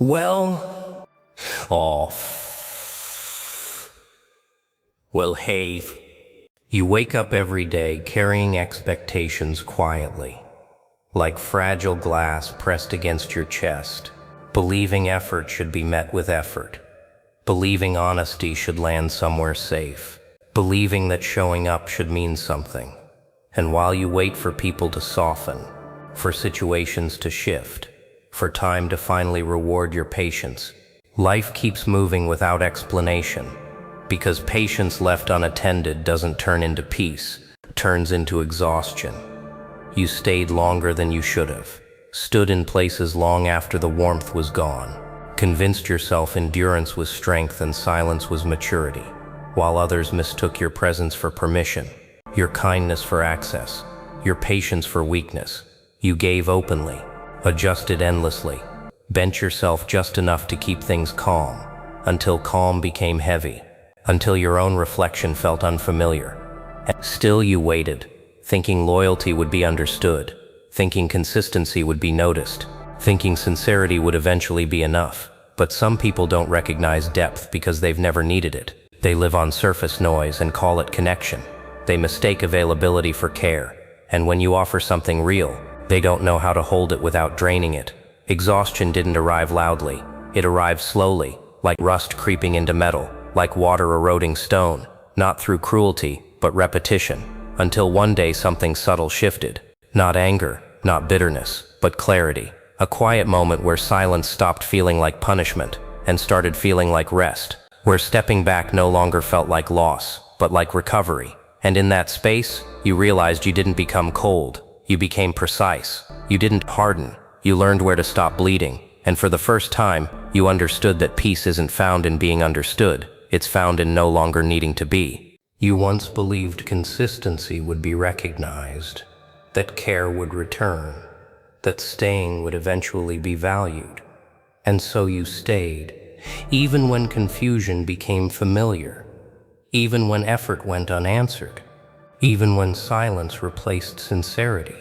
Well, oh, well, hey, you wake up every day carrying expectations quietly, like fragile glass pressed against your chest, believing effort should be met with effort, believing honesty should land somewhere safe, believing that showing up should mean something. And while you wait for people to soften, for situations to shift, for time to finally reward your patience, life keeps moving without explanation, because patience left unattended doesn't turn into peace, it turns into exhaustion. You stayed longer than you should have, stood in places long after the warmth was gone, convinced yourself endurance was strength and silence was maturity, while others mistook your presence for permission, your kindness for access, your patience for weakness. You gave openly, adjusted endlessly, bent yourself just enough to keep things calm, until calm became heavy, until your own reflection felt unfamiliar. And still you waited, thinking loyalty would be understood, thinking consistency would be noticed, thinking sincerity would eventually be enough. But some people don't recognize depth because they've never needed it. They live on surface noise and call it connection. They mistake availability for care, and when you offer something real, they don't know how to hold it without draining it. Exhaustion didn't arrive loudly. It arrived slowly, like rust creeping into metal, like water eroding stone, not through cruelty, but repetition, until one day something subtle shifted. Not anger, not bitterness, but clarity. A quiet moment where silence stopped feeling like punishment and started feeling like rest, where stepping back no longer felt like loss, but like recovery. And in that space, you realized you didn't become cold. You became precise. You didn't harden. You learned where to stop bleeding. And for the first time, you understood that peace isn't found in being understood. It's found in no longer needing to be. You once believed consistency would be recognized, that care would return, that staying would eventually be valued. And so you stayed, even when confusion became familiar, even when effort went unanswered, even when silence replaced sincerity.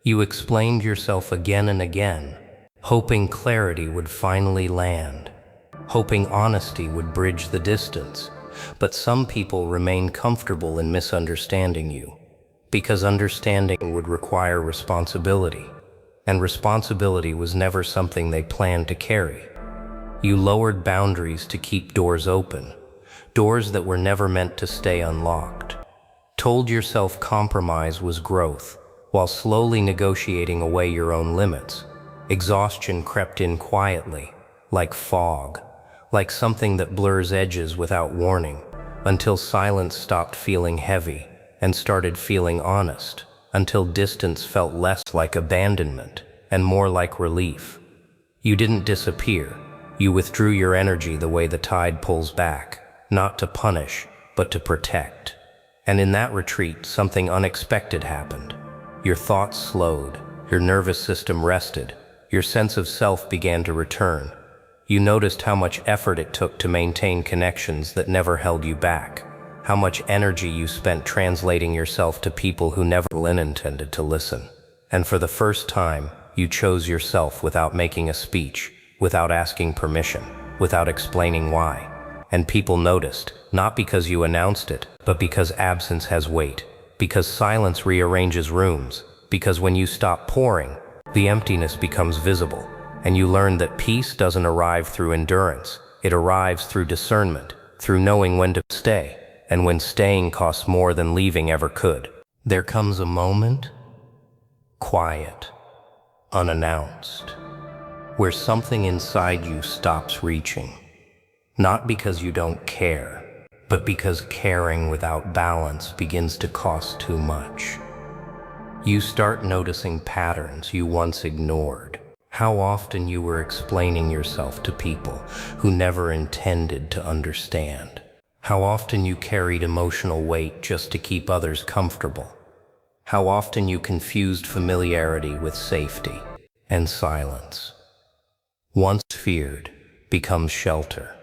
You explained yourself again and again, hoping clarity would finally land, hoping honesty would bridge the distance. But some people remain comfortable in misunderstanding you, because understanding would require responsibility, and responsibility was never something they planned to carry. You lowered boundaries to keep doors open, doors that were never meant to stay unlocked. Told yourself compromise was growth, while slowly negotiating away your own limits. Exhaustion crept in quietly, like fog, like something that blurs edges without warning, until silence stopped feeling heavy and started feeling honest, until distance felt less like abandonment and more like relief. You didn't disappear. You withdrew your energy the way the tide pulls back, not to punish, but to protect. And in that retreat, something unexpected happened. Your thoughts slowed, your nervous system rested, your sense of self began to return. You noticed how much effort it took to maintain connections that never held you back, how much energy you spent translating yourself to people who never intended to listen. And for the first time, you chose yourself without making a speech, without asking permission, without explaining why. And people noticed, not because you announced it, but because absence has weight, because silence rearranges rooms, because when you stop pouring, the emptiness becomes visible, and you learn that peace doesn't arrive through endurance. It arrives through discernment, through knowing when to stay, and when staying costs more than leaving ever could. There comes a moment, quiet, unannounced, where something inside you stops reaching. Not because you don't care, but because caring without balance begins to cost too much. You start noticing patterns you once ignored. How often you were explaining yourself to people who never intended to understand. How often you carried emotional weight just to keep others comfortable. How often you confused familiarity with safety and silence. Once feared becomes shelter.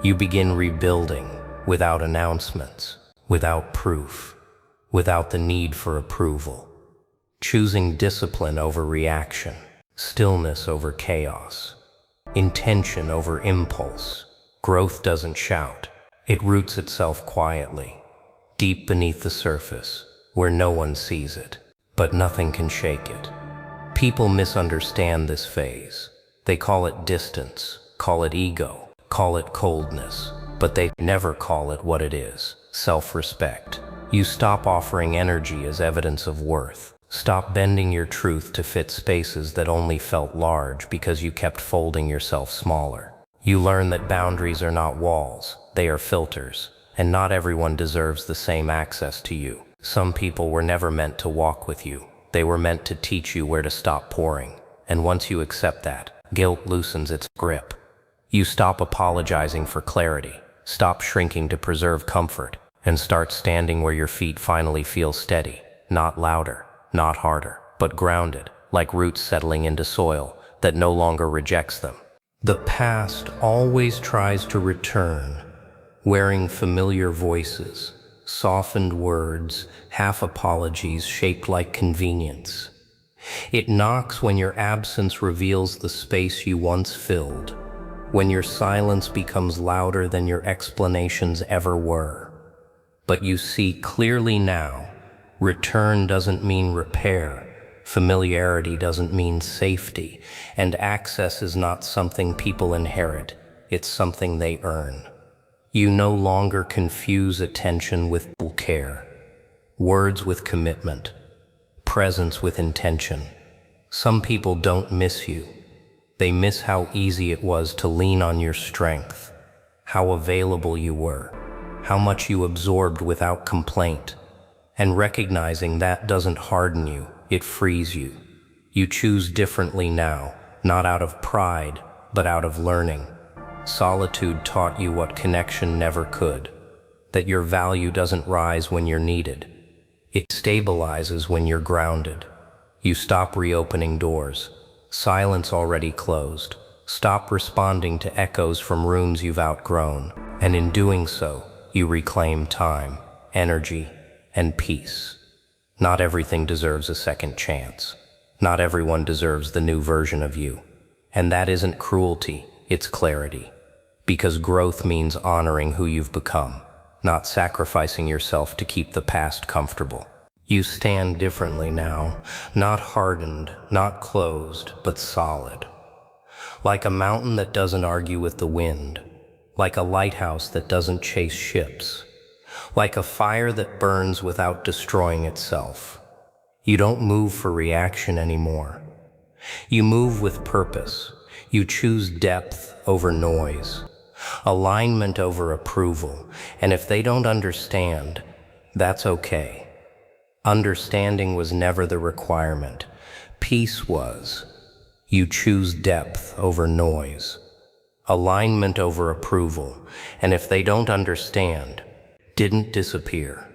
You begin rebuilding without announcements, without proof, without the need for approval, choosing discipline over reaction, stillness over chaos. intention over impulse. Growth doesn't shout. It roots itself quietly, deep beneath the surface, where no one sees it, but nothing can shake it. People misunderstand this phase. They call it distance, call it ego, call it coldness, but they never call it what it is: self-respect. You stop offering energy as evidence of worth. Stop bending your truth to fit spaces that only felt large because you kept folding yourself smaller. You learn that boundaries are not walls, they are filters, and not everyone deserves the same access to you. Some people were never meant to walk with you. They were meant to teach you where to stop pouring. And once you accept that, guilt loosens its grip. You stop apologizing for clarity, stop shrinking to preserve comfort, and start standing where your feet finally feel steady, not louder, not harder, but grounded, like roots settling into soil that no longer rejects them. The past always tries to return, wearing familiar voices, softened words, half apologies shaped like convenience. It knocks when your absence reveals the space you once filled, when your silence becomes louder than your explanations ever were. But you see clearly now, return doesn't mean repair, familiarity doesn't mean safety, and access is not something people inherit, it's something they earn. You no longer confuse attention with care, words with commitment, presence with intention. Some people don't miss you. They miss how easy it was to lean on your strength, how available you were, how much you absorbed without complaint. And recognizing that doesn't harden you, it frees you. You choose differently now, not out of pride, but out of learning. Solitude taught you what connection never could, that your value doesn't rise when you're needed. It stabilizes when you're grounded. You stop reopening doors, silence already closed. Stop responding to echoes from rooms you've outgrown, and in doing so, you reclaim time, energy, and peace. Not everything deserves a second chance. Not everyone deserves the new version of you. And that isn't cruelty, it's clarity. Because growth means honoring who you've become, not sacrificing yourself to keep the past comfortable. You stand differently now, not hardened, not closed, but solid. Like a mountain that doesn't argue with the wind, like a lighthouse that doesn't chase ships, like a fire that burns without destroying itself. You don't move for reaction anymore. You move with purpose. You choose depth over noise, alignment over approval, and if they don't understand, that's okay. Understanding was never the requirement. Peace was. You choose depth over noise, alignment over approval, and if they don't understand, didn't disappear.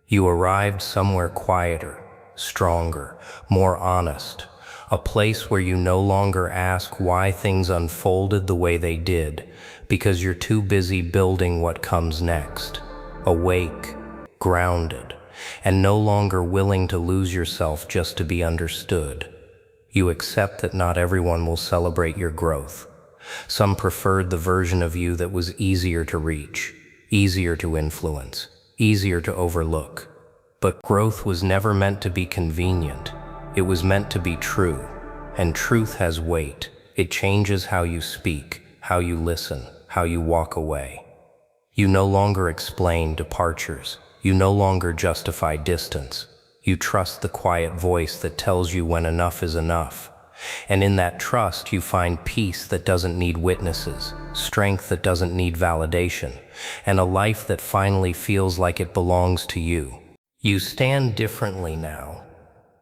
You arrived somewhere quieter, stronger, more honest, a place where you no longer ask why things unfolded the way they did, because you're too busy building what comes next, awake, grounded, and no longer willing to lose yourself just to be understood. You accept that not everyone will celebrate your growth. Some preferred the version of you that was easier to reach, easier to influence, easier to overlook. But growth was never meant to be convenient. It was meant to be true, and truth has weight. It changes how you speak, how you listen, how you walk away. You no longer explain departures. You no longer justify distance. You trust the quiet voice that tells you when enough is enough. And in that trust, you find peace that doesn't need witnesses, strength that doesn't need validation, and a life that finally feels like it belongs to you. You stand differently now.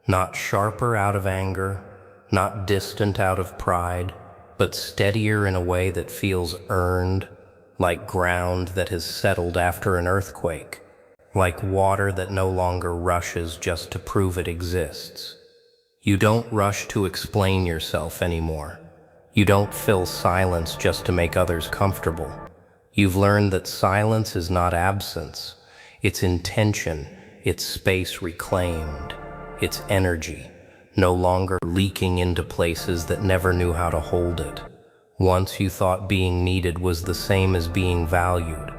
Not sharper out of anger, not distant out of pride, but steadier in a way that feels earned, like ground that has settled after an earthquake, like water that no longer rushes just to prove it exists. You don't rush to explain yourself anymore. You don't fill silence just to make others comfortable. You've learned that silence is not absence, it's intention, it's space reclaimed. It's energy, no longer leaking into places that never knew how to hold it. Once you thought being needed was the same as being valued.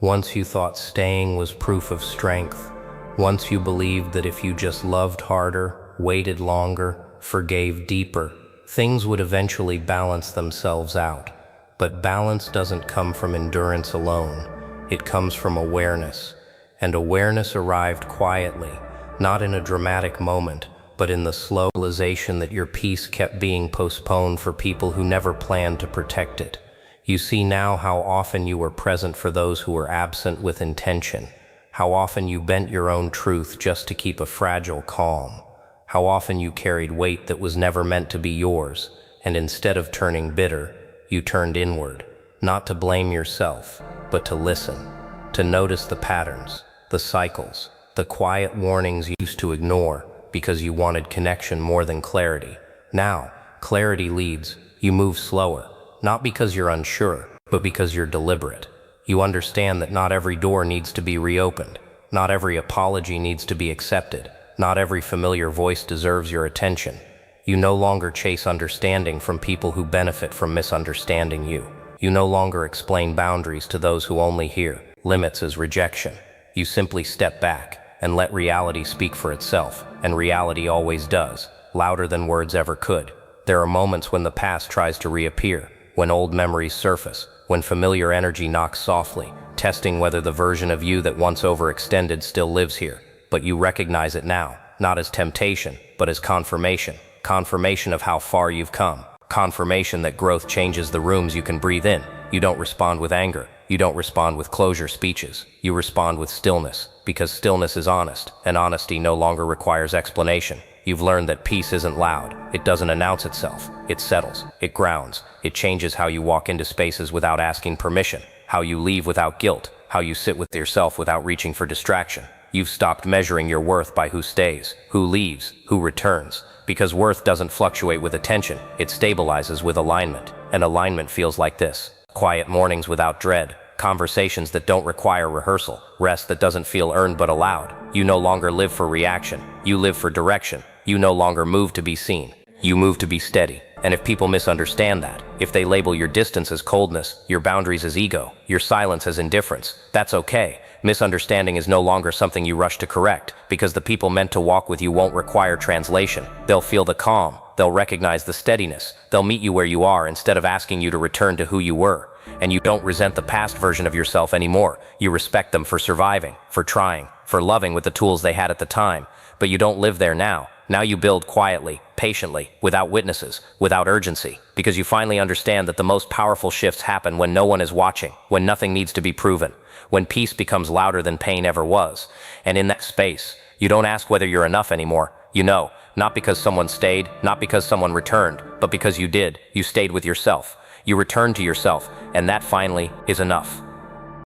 Once you thought staying was proof of strength. Once you believed that if you just loved harder, waited longer, forgave deeper, things would eventually balance themselves out. But balance doesn't come from endurance alone. It comes from awareness. And awareness arrived quietly, not in a dramatic moment, but in the slow realization that your peace kept being postponed for people who never planned to protect it. You see now how often you were present for those who were absent with intention, how often you bent your own truth just to keep a fragile calm, how often you carried weight that was never meant to be yours, and instead of turning bitter, you turned inward, not to blame yourself, but to listen, to notice the patterns, the cycles, the quiet warnings you used to ignore because you wanted connection more than clarity. Now, clarity leads. You move slower, not because you're unsure, but because you're deliberate. You understand that not every door needs to be reopened. Not every apology needs to be accepted. Not every familiar voice deserves your attention. You no longer chase understanding from people who benefit from misunderstanding you. You no longer explain boundaries to those who only hear limits as rejection. You simply step back and let reality speak for itself, and reality always does, louder than words ever could. There are moments when the past tries to reappear, when old memories surface, when familiar energy knocks softly, testing whether the version of you that once overextended still lives here. But you recognize it now, not as temptation, but as confirmation. Confirmation of how far you've come. Confirmation that growth changes the rooms you can breathe in. You don't respond with anger. You don't respond with closure speeches. You respond with stillness, because stillness is honest, and honesty no longer requires explanation. You've learned that peace isn't loud. It doesn't announce itself. It settles. It grounds. It changes how you walk into spaces without asking permission, how you leave without guilt, how you sit with yourself without reaching for distraction. You've stopped measuring your worth by who stays, who leaves, who returns. Because worth doesn't fluctuate with attention, it stabilizes with alignment. And alignment feels like this. Quiet mornings without dread, conversations that don't require rehearsal, rest that doesn't feel earned but allowed. You no longer live for reaction, you live for direction. You no longer move to be seen, you move to be steady. And if people misunderstand that, if they label your distance as coldness, your boundaries as ego, your silence as indifference, that's okay. Misunderstanding is no longer something you rush to correct, because the people meant to walk with you won't require translation. They'll feel the calm, they'll recognize the steadiness, they'll meet you where you are instead of asking you to return to who you were. And you don't resent the past version of yourself anymore. You respect them for surviving, for trying, for loving with the tools they had at the time. But you don't live there now. Now you build quietly, patiently, without witnesses, without urgency, because you finally understand that the most powerful shifts happen when no one is watching, when nothing needs to be proven, when peace becomes louder than pain ever was. And in that space, you don't ask whether you're enough anymore. You know, not because someone stayed, not because someone returned, but because you did. You stayed with yourself. You returned to yourself, and that finally is enough.